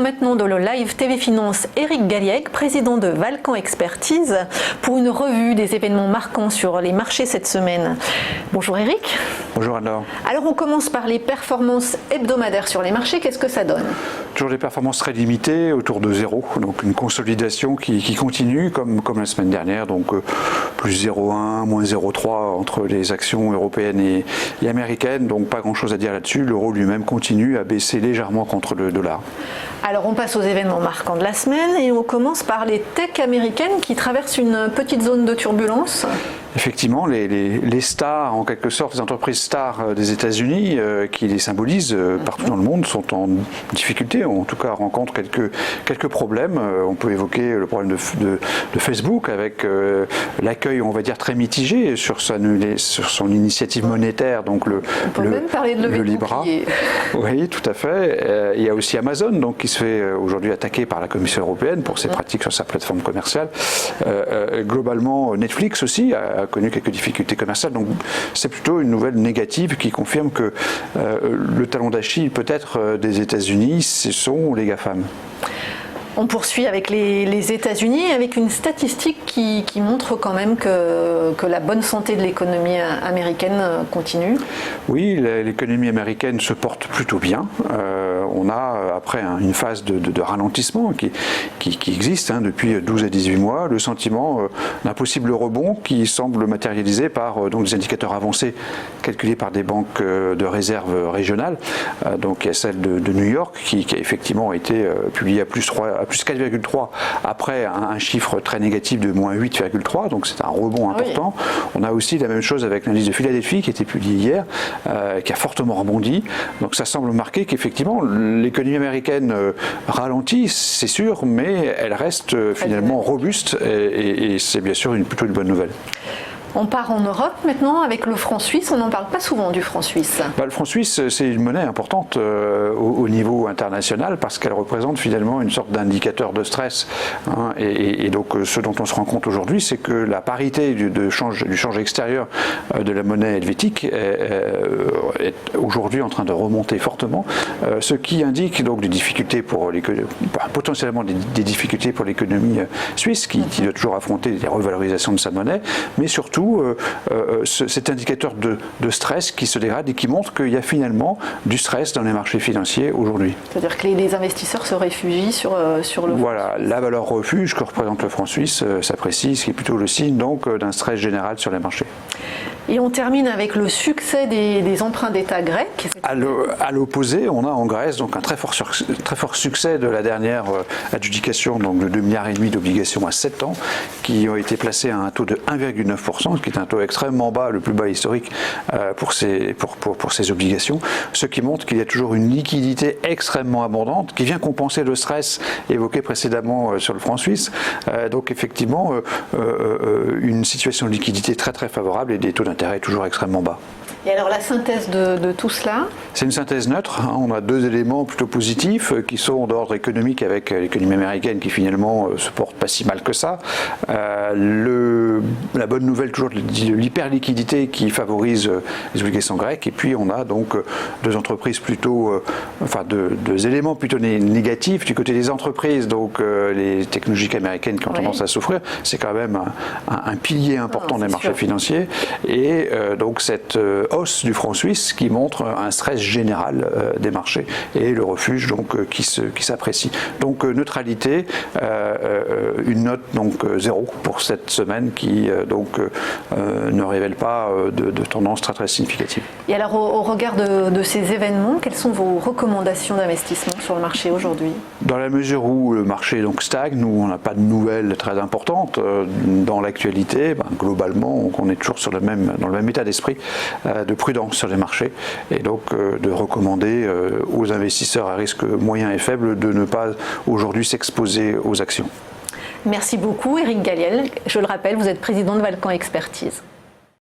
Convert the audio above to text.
maintenant dans le live TV Finance Éric Galliègue, président de Valcan Expertise, pour une revue des événements marquants sur les marchés cette semaine. Bonjour Éric. Bonjour Anne-Laure. Alors on commence par les performances hebdomadaires sur les marchés. Qu'est-ce que ça donne? Toujours des performances très limitées, autour de zéro, donc une consolidation qui continue comme la semaine dernière, donc plus 0,1, moins 0,3 entre les actions européennes et américaines, donc pas grand-chose à dire là-dessus. L'euro lui-même continue à baisser légèrement contre le dollar. Alors on passe aux événements marquants de la semaine et on commence par les techs américaines qui traversent une petite zone de turbulence. Effectivement, les stars, en quelque sorte, les entreprises stars des États-Unis qui les symbolisent partout dans le monde sont en difficulté, ou en tout cas rencontrent quelques problèmes. On peut évoquer le problème de Facebook avec l'accueil, on va dire, très mitigé sur son initiative monétaire, donc on peut même parler de levée de Libra. Oui, tout à fait. Il y a aussi Amazon, donc, qui se fait aujourd'hui attaquer par la Commission européenne pour ses pratiques sur sa plateforme commerciale. Globalement, Netflix aussi a connu quelques difficultés commerciales, donc c'est plutôt une nouvelle négative qui confirme que le talon d'Achille peut-être des États-Unis, ce sont les GAFAM. On poursuit avec les États-Unis, avec une statistique qui montre quand même que la bonne santé de l'économie américaine continue. Oui, l'économie américaine se porte plutôt bien. On a, après une phase de ralentissement qui existe depuis 12 à 18 mois, le sentiment d'un possible rebond qui semble matérialisé par donc, des indicateurs avancés calculés par des banques de réserve régionales. Donc il y a celle de New York qui a effectivement été publiée à plus 4,3 après un chiffre très négatif de moins 8,3, donc c'est un rebond important. Oui. On a aussi la même chose avec l'indice de Philadelphie qui a été publié hier, qui a fortement rebondi. Donc ça semble marquer qu'effectivement l'économie américaine ralentit, c'est sûr, mais elle reste finalement robuste et c'est bien sûr plutôt une bonne nouvelle. On part en Europe maintenant avec le franc suisse. On n'en parle pas souvent du franc suisse. Le franc suisse, c'est une monnaie importante au niveau international parce qu'elle représente finalement une sorte d'indicateur de stress. Et donc ce dont on se rend compte aujourd'hui, c'est que la parité du change extérieur de la monnaie helvétique est aujourd'hui en train de remonter fortement, ce qui indique donc des difficultés pour potentiellement des difficultés pour l'économie suisse qui doit toujours affronter des revalorisations de sa monnaie, mais surtout cet indicateur de stress qui se dégrade et qui montre qu'il y a finalement du stress dans les marchés financiers aujourd'hui. C'est-à-dire que les investisseurs se réfugient sur le Voilà, la valeur refuge que représente le franc suisse s'apprécie, ce qui est plutôt le signe donc d'un stress général sur les marchés. Et on termine avec le succès des emprunts d'État grecs. À l'opposé, on a en Grèce donc un très fort succès de la dernière adjudication donc de 2,5 milliards d'obligations à 7 ans qui ont été placées à un taux de 1,9%, ce qui est un taux extrêmement bas, le plus bas historique pour ces obligations, ce qui montre qu'il y a toujours une liquidité extrêmement abondante qui vient compenser le stress évoqué précédemment sur le franc suisse. Donc effectivement, une situation de liquidité très très favorable et des taux d'intérêt toujours extrêmement bas. Et alors la synthèse de tout cela? C'est une synthèse neutre. On a deux éléments plutôt positifs qui sont d'ordre économique avec l'économie américaine qui finalement se porte pas si mal que ça. La bonne nouvelle toujours de l'hyperliquidité qui favorise les obligations grecques. Et puis on a donc deux entreprises plutôt, deux éléments plutôt négatifs du côté des entreprises. Donc les technologies américaines qui ont tendance à souffrir, c'est quand même un pilier important des marchés financiers. Et donc cette hausse du franc suisse qui montre un stress général des marchés et le refuge donc qui s'apprécie. Donc neutralité, une note donc 0 pour cette semaine qui donc ne révèle pas de tendance très très significative. Et alors au regard de ces événements, quelles sont vos recommandations d'investissement sur le marché aujourd'hui? Dans la mesure où le marché donc stagne, nous on n'a pas de nouvelles très importantes dans l'actualité, globalement on est toujours dans le même état d'esprit de prudence sur les marchés et donc de recommander aux investisseurs à risque moyen et faible de ne pas aujourd'hui s'exposer aux actions. Merci beaucoup Éric Galliègue. Je le rappelle, vous êtes président de Valcan Expertise.